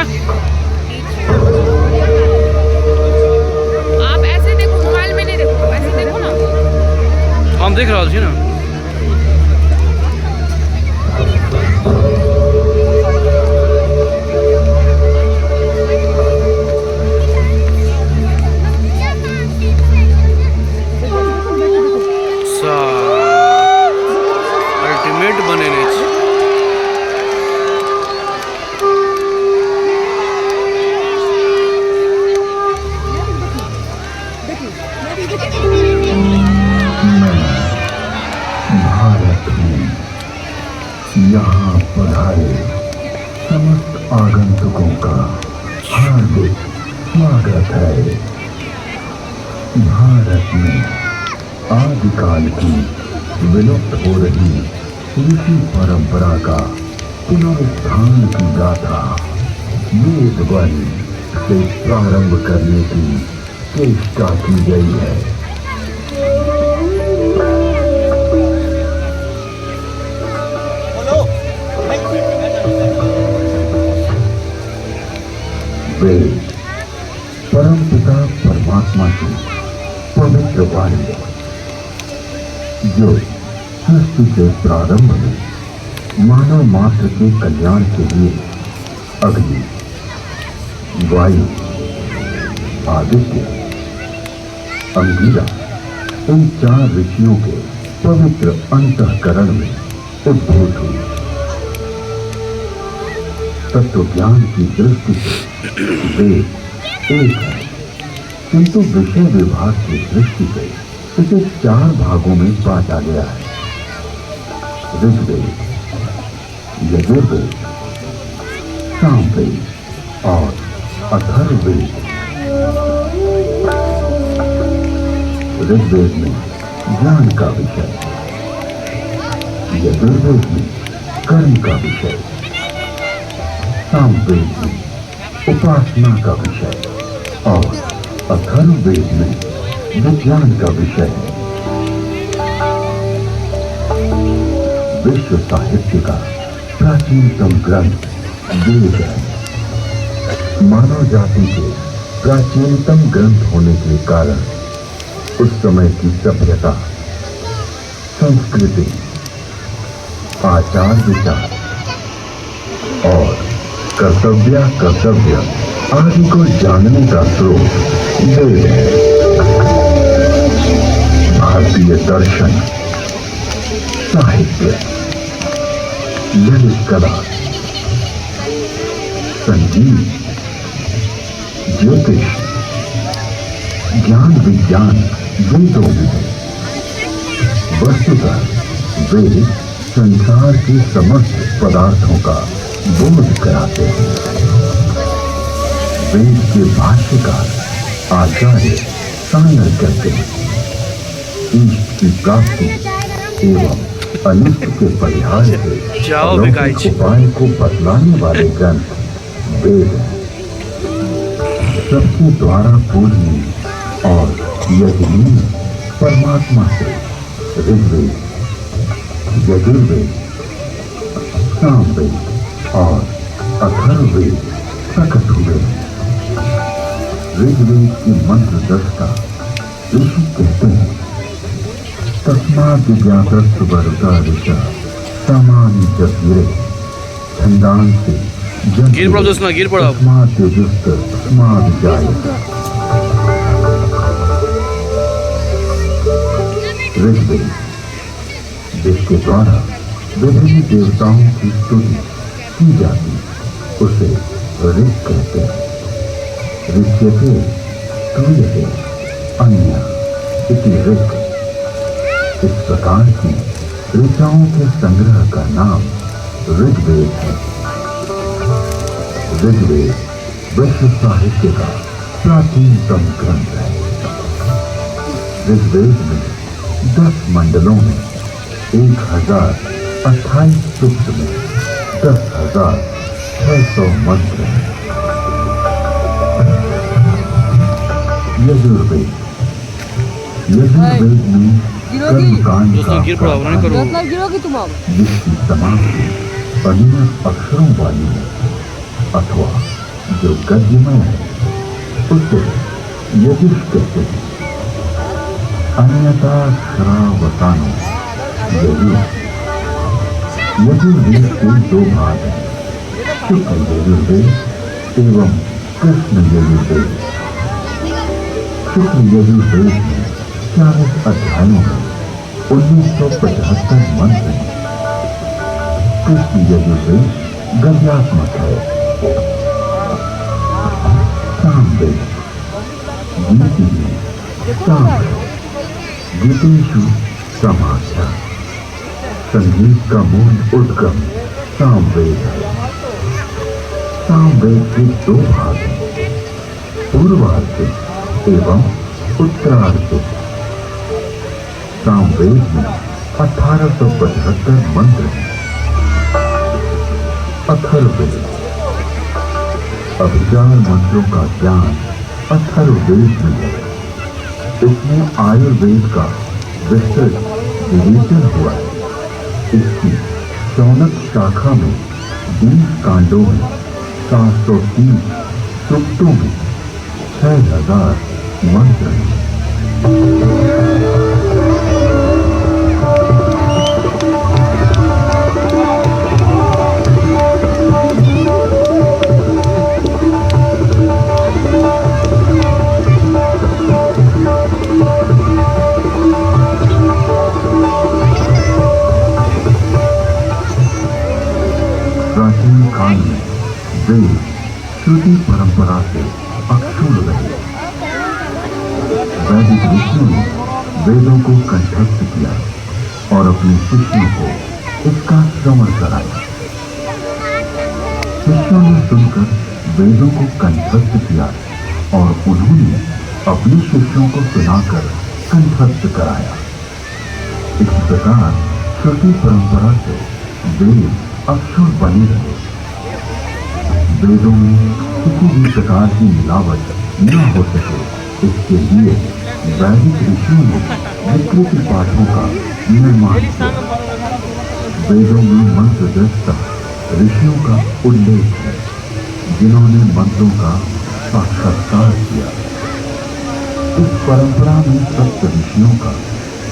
हाँ आप ऐसे देखो, मोबाइल में नहीं देखो, ऐसे देखो ना। हम देख रहा छी ना। अल्टीमेट बनेने छी। भारत में यहाँ पधारे समस्त आगंतुकों का हार्दिक स्वागत है। भारत में आदिकाल की विलुप्त हो रही ऋषि परंपरा का पुनरुत्थान की गाथा वेद वाणी से प्रारंभ करने की चेष्टा की गई है। वेद परमपिता परमात्मा की पवित्र वाणी है, जो सृष्टि के प्रारंभ में मानव मात्र के कल्याण के लिए अग्नि, वायु, आदित्य, अंगिरा इन 4 ऋषियों के पवित्र अंतःकरण में उद्भूत हुई। तत्व ज्ञान की दृष्टि से वेद एक है, किंतु विषय विभाग की दृष्टि से इसे 4 भागों में बांटा गया है। ऋग्वेद, यजुर्वेद, सामवेद और अथर्ववेद। ऋग्वेद में ज्ञान का विषय, यजुर्वेद में कर्म का विषय, सामवेद में उपासना का विषय और अथर्ववेद में विज्ञान का विषय है। विश्व साहित्य का प्राचीनतम ग्रंथ वेद है। मानव जाति के प्राचीनतम ग्रंथ होने के कारण उस समय की सभ्यता, संस्कृति, आचार विचार और कर्तव्य आदि को जानने का स्रोत वेद है। भारतीय दर्शन, साहित्य, ललित कला, संगीत, ज्योतिष, ज्ञान विज्ञान वेदों में है। वस्तुतः वेद संसार के समस्त पदार्थों का बोध कराते हैं। वेद के भाष्यकार आचार्य सागर कहते हैं, इष्ट की प्राप्ति एवं अनिष्ट के परिहार से अलौकिक उपाय को बतलाने वाले ग्रंथ वेद हैं। सबके द्वारा पूजनीय और यजनीय परमात्मा से ऋग्वेद, यजुर्वेद, सामवेद और अथर्ववेद प्रकट हुए हैं। ऋग्वेद की मंत्र दृष्टा ऋषि कहते हैं, तस्मात् विज्ञातस्य वरुता ऋषा सामान्य च गिरे छंदांसि गिर पड़ो दोस्त ना, गिर पड़ो। तस्मात् युजुस्त तस्मात् जायत। ऋग्वेद, जिसके द्वारा विभिन्न देवताओं की स्तुति की जाती, उसे ऋग कहते हैं। ऋच्यते स्तूयते अन्य इति ऋग। इस प्रकार की ऋचाओं के संग्रह का नाम ऋग्वेद है। ऋग्वेद विश्व साहित्य का प्राचीनतम ग्रंथ है। ऋग्वेद में 10 मंडलों में 1028 सूक्त में 10,600 मंत्र हैं। यजुर्वेद, यजुर्वेद में कर्मकांड का जिसकी समाप्ति अनियत अक्षरों वाली है अथवा जो गद्यमय है उसे यजुष कहते हैं। अन्यथा श्रावतानो यजुर्वेद के दो भाग हैं, शुक्ल यजुर्वेद एवं कृष्ण यजुर्वेद। शुक्ल यजुर्वेद में 40 अध्यायों में 1975 मंत्र हैं। कृष्ण यजुर्वेद गद्यात्मक है। सामवेद गीति गीतेषु समाख्या, संगीत का मूल उद्गम सामवेद है। सामवेद के दो भाग हैं, पूर्वार्ध एवं उत्तरार्ध। सामवेद में 1875 मंत्र हैं। अथर्ववेद अभिचार मंत्रों का ज्ञान अथर्ववेद में है। इसमें आयुर्वेद का विस्तृत विवेचन हुआ है। इसकी शौनक शाखा में 20 कांडों में 730 सूक्तों में 6000 मंत्र हैं। प्राचीन काल में वेद श्रुति परंपरा से अक्षुण्ण रहे। वैदिक ऋषियों ने वेदों को कंठस्थ किया और अपने शिष्यों को इसका श्रवण कराया। शिष्यों ने सुनकर वेदों को कंठस्थ किया और उन्होंने अपने शिष्यों को सुनाकर कंठस्थ कराया। इस प्रकार श्रुति परंपरा से वेद अक्षुण बने रहे। वेदों में किसी भी प्रकार की मिलावट न हो सके, इसके लिए वैदिक ऋषियों ने विकृत पाठों का निर्माण किया। वेदों में मंत्रदृष्टा ऋषियों का उल्लेख है, जिन्होंने मंत्रों का साक्षात्कार किया। इस परंपरा में सप्त ऋषियों का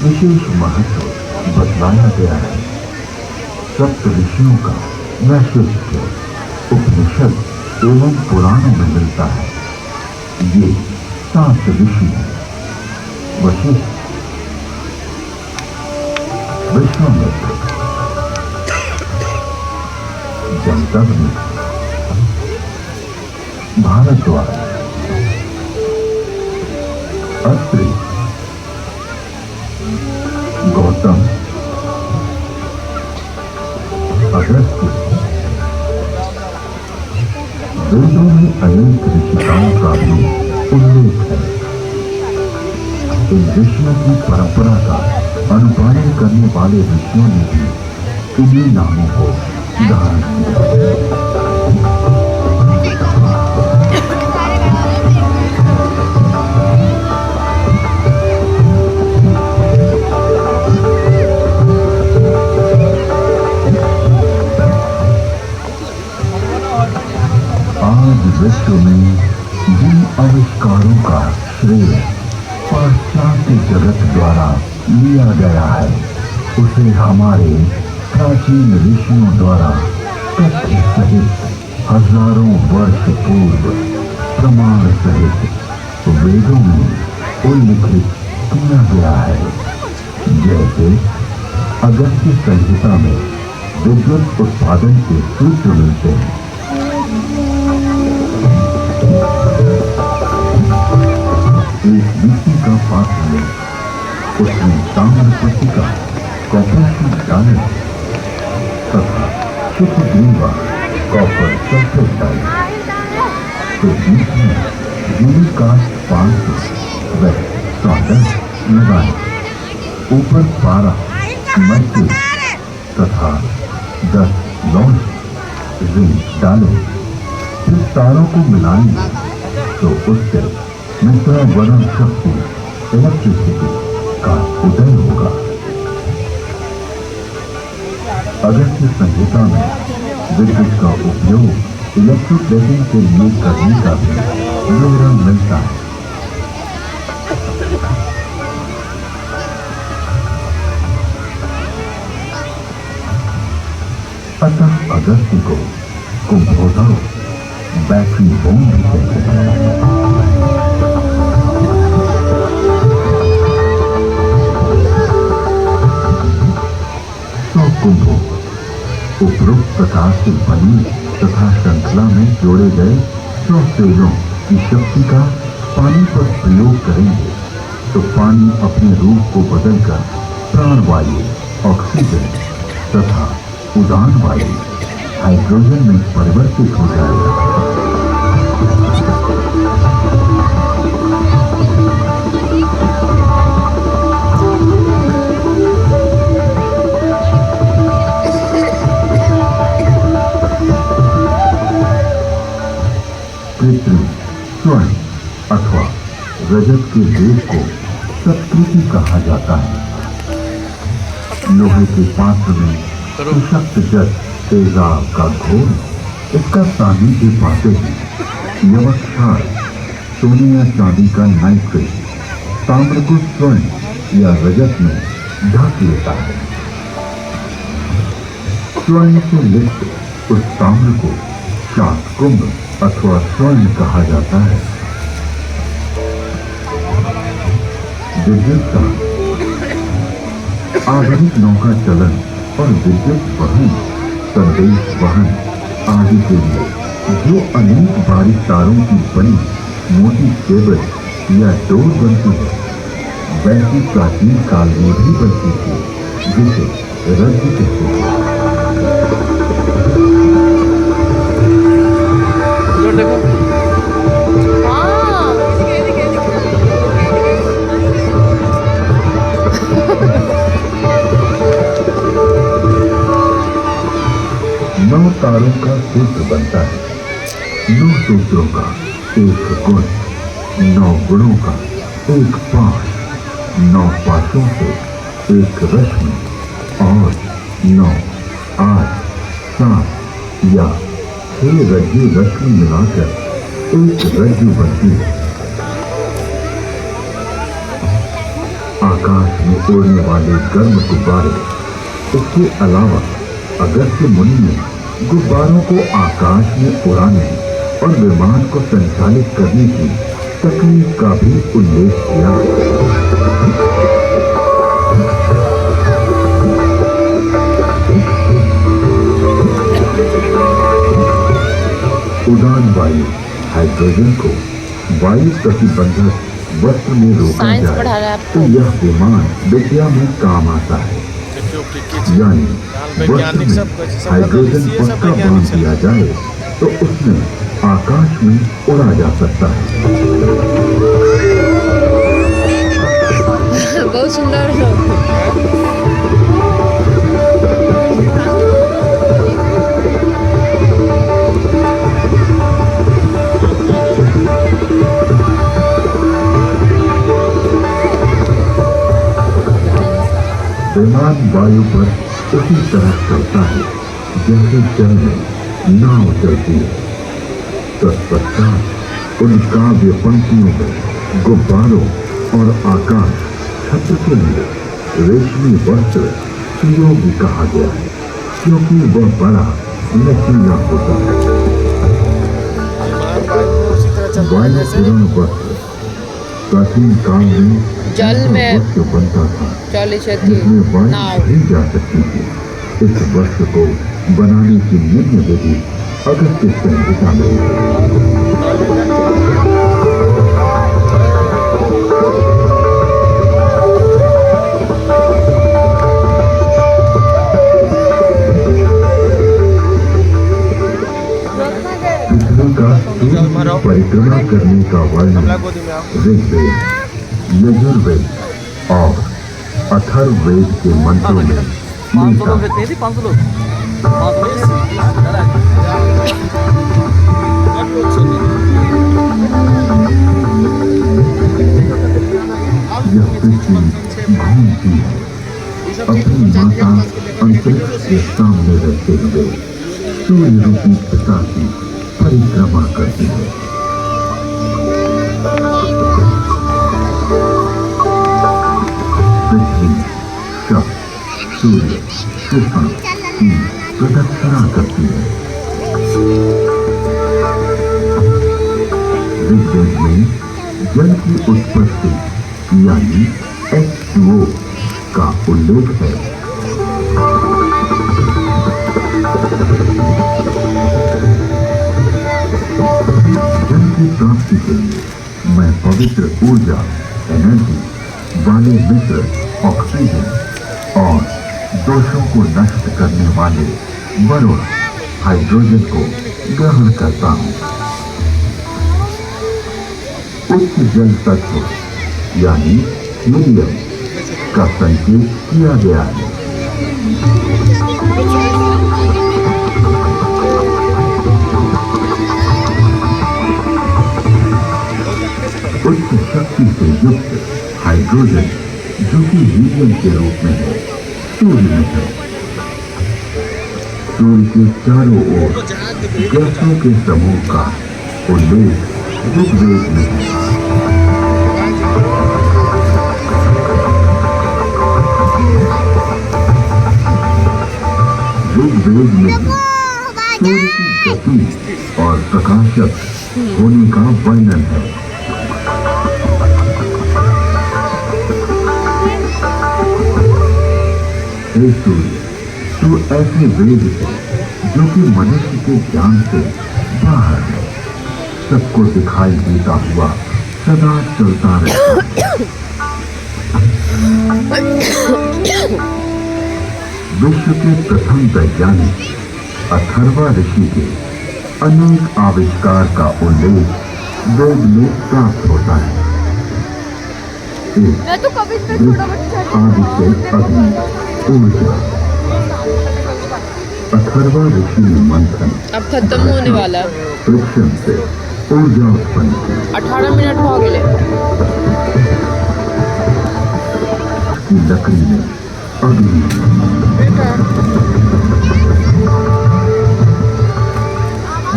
विशेष महत्व बतलाया गया है। सप्त ऋषियों का वैशिष्ट्य उपनिषद एवं पुराणों में मिलता है। ये 7 ऋषि हैं: वशिष्ठ, विश्वामित्र, जमदग्नि, भारद्वाज, अत्रि, गौतम, अगस्त्य। वेदों में अनेक ऋषिताओं का भी उल्लेख है। इन ऋषियों की परंपरा का अनुपालन करने वाले ऋषियों ने भी इन्हीं नामों को धारण किया। विश्व में जिन आविष्कारों का श्रेय पाश्चात्य जगत द्वारा लिया गया है, उसे हमारे प्राचीन ऋषियों द्वारा तथ्य सहित हजारों वर्ष पूर्व प्रमाण सहित वेदों में उल्लिखित किया गया है। जैसे अगस्त्य संहिता में विद्युत उत्पादन के सूत्र मिलते हैं। एक मिट्टी का पात्र ले, उसमें ताम्र पट्टिका कॉपर शीट डालें तथा शुद्ध ग्रीवा कॉपर सल्फेट डालें। फिर बीच में यूरिक कास्ट 500 व सॉल्वेंट लगाएं। ऊपर पारा, मर्क्यूरी तथा 10 लौंज रिंच डालें। फिर तारों को मिलाएंगे तो उससे मिश्रण शक्ति इलेक्ट्रिसिटी का उदय होगा। अगस्त्य संहिता में विद्युत का उपयोग इलेक्ट्रोप्लेटिंग के लिए करने का भी ब्यौरा मिलता है। अतः अगस्त्य को कुंभोदर बैटरी बम भी कहते हैं। तो कुंभों उपरोक्त प्रकार से बनी तथा श्रृंखला में जोड़े गए 100 सेलों की शक्ति का पानी पर प्रयोग करेंगे तो पानी अपने रूप को बदलकर प्राणवायु, ऑक्सीजन तथा उदान वायु, हाइड्रोजन में परिवर्तित हो जाएगा। पृथ्वी, स्वर्ण अथवा रजत के देश को सत्कृति कहा जाता है। लोहे के पात्र में सशक्त जल तेजाब का घोल इसका सानिध्य पाते ही यवक क्षार, सोने या चांदी का नाइट्रेट ताम्र को स्वर्ण या रजत में ढक लेता है। स्वर्ण से लिप्त उस ताम्र को शातकुंभ अथवा स्वर्ण कहा जाता है। विद्युत का आधुनिक नौका चलन और विद्युत वहन, संदेश वहन आदि के लिए जो अनेक बारीक तारों की बनी मोटी केबल या डोर बनती है, वैसी प्राचीन काल में भी बनती थी, जिसे रज्जु कहते हैं। देखो नौ तारों का सूत्र बनता है। 9 सूत्रों का एक गुण, 9 गुणों का एक पाश, 9 पाशों से एक रश्मि और 9, 8, 7 या 6 रज्जु रश्मि मिलाकर एक रज्जु बनती है। आकाश में उड़ने वाले गर्म गुब्बारे। इसके अलावा अगस्त्य मुनि ने गुब्बारों को आकाश में उड़ाने और विमान को संचालित करने की तकनीक का भी उल्लेख किया। उदान वायु, हाइड्रोजन को वायु प्रतिबंधक वस्त्र में रोका जाए तो यह विमान विद्या में काम आता है। यानी वस्त्र में हाइड्रोजन पक्का बांध दिया जाए तो उसमें आकाश में उड़ा जा सकता है। बहुत सुंदर है। विमान वायु पर उसी तरह चलता है जैसे जल में नाव चलती है। तत्पश्चात उन काव्य पंक्तियों में गुब्बारों और आकाश छत्र के लिए रेशमी वस्त्र सुयोग्य कहा गया है, क्योंकि वह बड़ा लचीला होता है। वायु किरण वस्त्र प्राचीन काल में जल में वस्त्र बनता था जिसमें वायु भरी जा सकती थी। इस वस्त्र को बनाने की निम्न विधि अगस्त्य संहिता में पृथ्वी का सूर्य परिक्रमा करने का वर्णन ऋग्वेद, यजुर्वेद और अथर्ववेद के मंत्रों में मिलता है। यह पृथ्वी घूमती है अपनी माता अंतरिक्ष के सामने रहते हुए सूर्य रूपी पिता की परिक्रमा करती है। पृथ्वी, शक, सूर्य, शिखा की प्रदक्षिणा करती है। ऋग्वेद में जल की उत्पत्ति यानी H2O का उल्लेख है। जल की प्राप्ति के लिए मैं पवित्र ऊर्जा एनर्जी वाले मित्र ऑक्सीजन और दोषों को नष्ट करने वाले वरुण हाइड्रोजन को ग्रहण करता हूँ। उच्च जल तत्व यानी हीलियम का संकेत किया गया है। उच्च शक्ति से युक्त हाइड्रोजन जो कि हीलियम के रूप में है, सूर्य में है। सूर्य के चारों ओर गैसों के समूह का उल्लेख ऋग्वेद में है। ऋग्वेद में सूर्य की गति और प्रकाशक होने का वर्णन है। हे सूर्य, तू ऐसे वेद है जो कि मनुष्य के ज्ञान से बाहर है, सबको दिखाई देता हुआ सदा चलता रहता है। विश्व के प्रथम वैज्ञानिक अथर्वा ऋषि के अनेक आविष्कार का उल्लेख वेद में प्राप्त होता है। मैं तो कभी से छोटा बच्चा आदि से अग्नि ऊर्जा। अथर्वा ऋषि ने मंथन अब खत्म होने वाला है। फ्रिक्शन से ऊर्जा उत्पन्न की। 18 मिनट हो गए। की लकड़ी में अग्नि,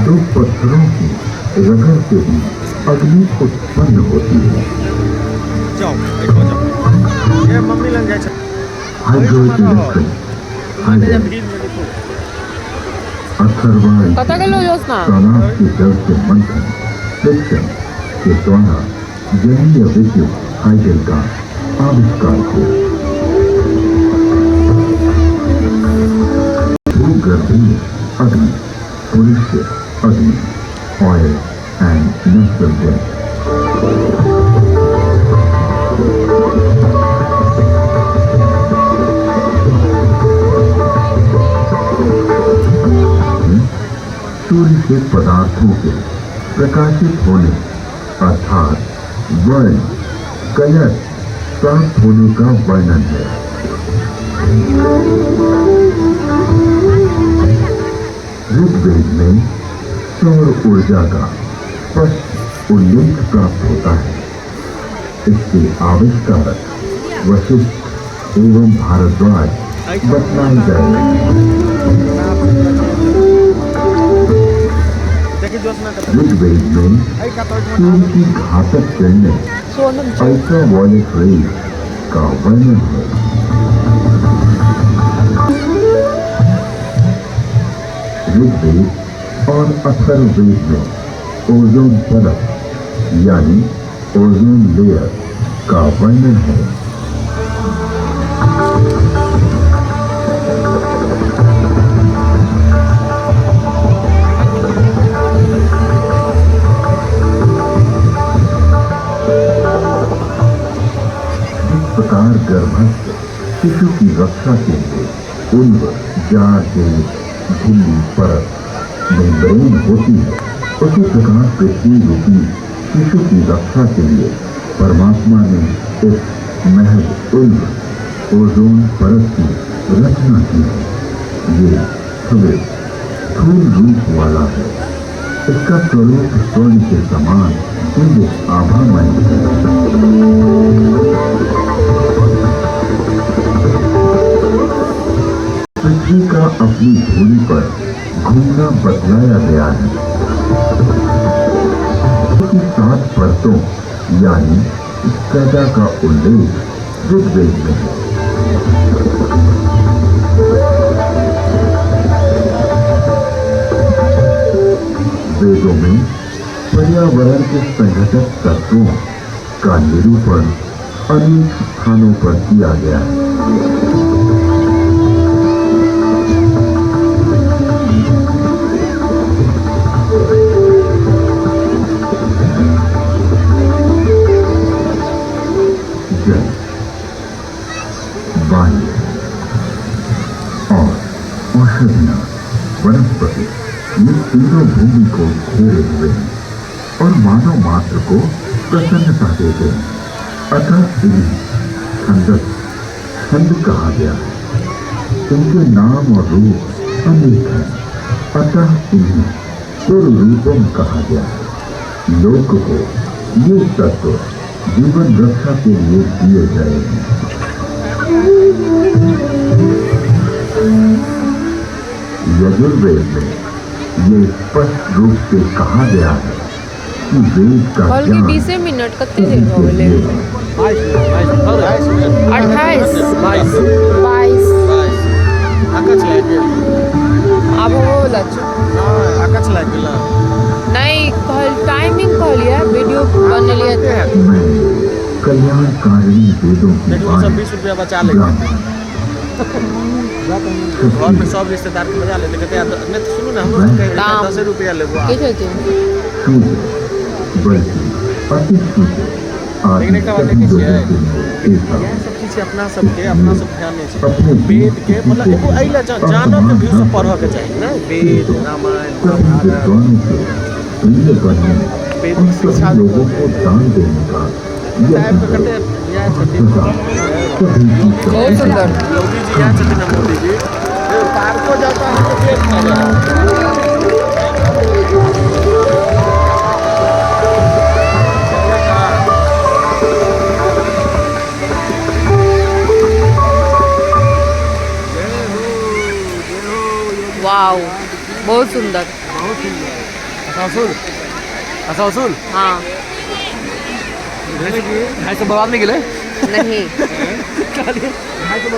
दो पत्थरों की रगड़ से भी अग्नि उत्पन्न होती है। ये मम्मी लग जाए हाइड्रो इलेक्ट्रिक अथर्वा पता कर लो जोस्ना। तालाब के जल से मंथन फ्रिक्शन के द्वारा जलीय विद्युत हाइड्रोजन का आविष्कार किया। भूगर्भीय अग्नि, पुरुष अग्नि, ऑयल एंड नेचुरल गैस। सूर्य के पदार्थों के प्रकाशित होने अर्थात वर्ण कलर प्राप्त होने का वर्णन है। ऋग्वेद में सौर ऊर्जा का स्पष्ट उल्लेख प्राप्त होता है। इसके आविष्कारक वशिष्ठ एवं भारद्वाज बतलाए गए। ऋग्वेद में सूर्य की घातक किरणें अल्ट्रावायलेट रेज का वर्णन है। ऋग्वेद और अथर्ववेद में ओजोन परत यानी ओजोन लेयर का वर्णन है। प्रकार गर्भस्थ शिशु की रक्षा के लिए उल्ब, जार, झिल्ली, परत, मेम्ब्रेन होती है, उसी प्रकार पृथ्वी रूपी शिशु की रक्षा के लिए परमात्मा ने इस महज उल्ब ओजोन परत की रचना की है। ये स्थूल रूप वाला है। इसका स्वरूप स्वर्ण के समान दिव्य आभामय है। पृथ्वी का अपनी धूली पर घूमना बतलाया गया है। जिसकी 7 परतों यानी स्कैदा का उल्लेख ऋग्वेद में है। वेदों में पर्यावरण के संघटक तत्वों का निरूपण अनेक स्थानों पर किया गया है। जल, वायु और औषधियां, वनस्पति, ये तीनों भूमि को घेरे हुए हैं और मानव मात्र को प्रसन्नता देते हैं। अतः इन्हें छंद कहा गया है। इनके नाम और रूप अनेक हैं, अतः इन्हें पुरुरूपम कहा गया है। लोक को ये तत्व जीवन रक्षा के लिए दिए गए हैं। यजुर्वेद में ये स्पष्ट रूप से कहा गया है कि वेद का कॉल के ज्ञान 20 मिनट कितने देर हो गए? 28 22 आकाश लाइट अब वो लच आकाश लाइट नहीं कॉल टाइमिंग कॉल है वीडियो बन लिया था। मैं कल्याणकारिणी वेदों की देखो सब वाणी 20 रुपया बचा लेंगे। ब्राह्मण, घर में सब रिश्तेदार के बजा लेते कहते हैं नहीं तो सुनो ना हम लोग कहेंगे दाम। 10 रुपया लेबो के चलते शूद्र, बल्कि अति शूद्र आदि देखने का बात सभी है कि लोगों के लिए एक यह सब चीज अपना सबके अपना सब ध्यान नहीं अपने चाहिए। वेद के मतलब एगो अइला जानो के भी सब पढ़ के चाहिए ना वेद रामायण सभी महाभारत विद्वानों के प्रिय बनने वेद और शिक्षा सभी लोगों को दान देने का यह टाइप पे करते संकल्प हैं यह छठी सभी की बहुत सुंदर। योगी जी यहाँ छठी ना मोदी जी ये पार्को जाता है तो पेट खा जाता वाओ बहुत सुंदर। अच्छा सुन हाँ ढाई सौ बर्बाद नहीं गेले नहीं ढाई सौ